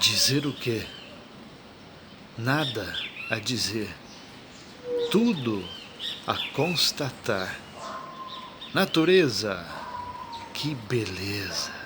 Dizer o quê? Nada a dizer, tudo a constatar. Natureza, que beleza!